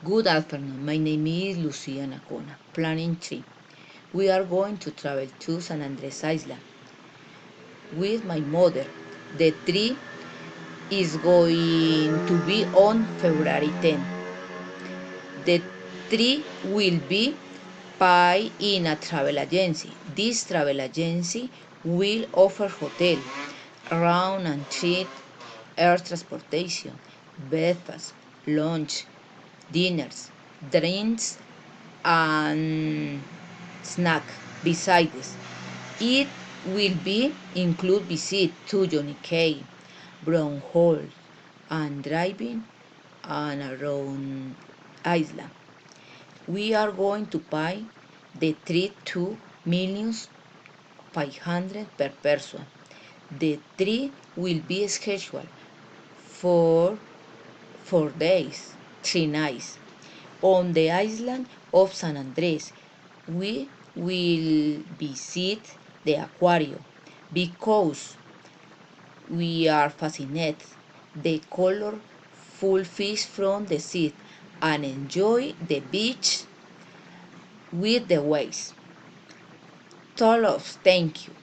Good afternoon. My name is Lucia Nacona. Planning trip. We are going to travel to San Andres Island with my mother. The trip is going to be on February 10. The trip will be paid in a travel agency. This travel agency will offer hotel, round and trip, air transportation, breakfast, lunch, dinners, drinks, and snack. Besides, it will be include visit to Johnny Cave, Brown Hall, and driving and around Island. We are going to pay the trip to millions 500 per person. The trip will be scheduled for 4 days, 3 nights. On the island of San Andres, we will visit the aquarium because we are fascinated the colorful fish from the sea and enjoy the beach with the waves. Tolos, thank you.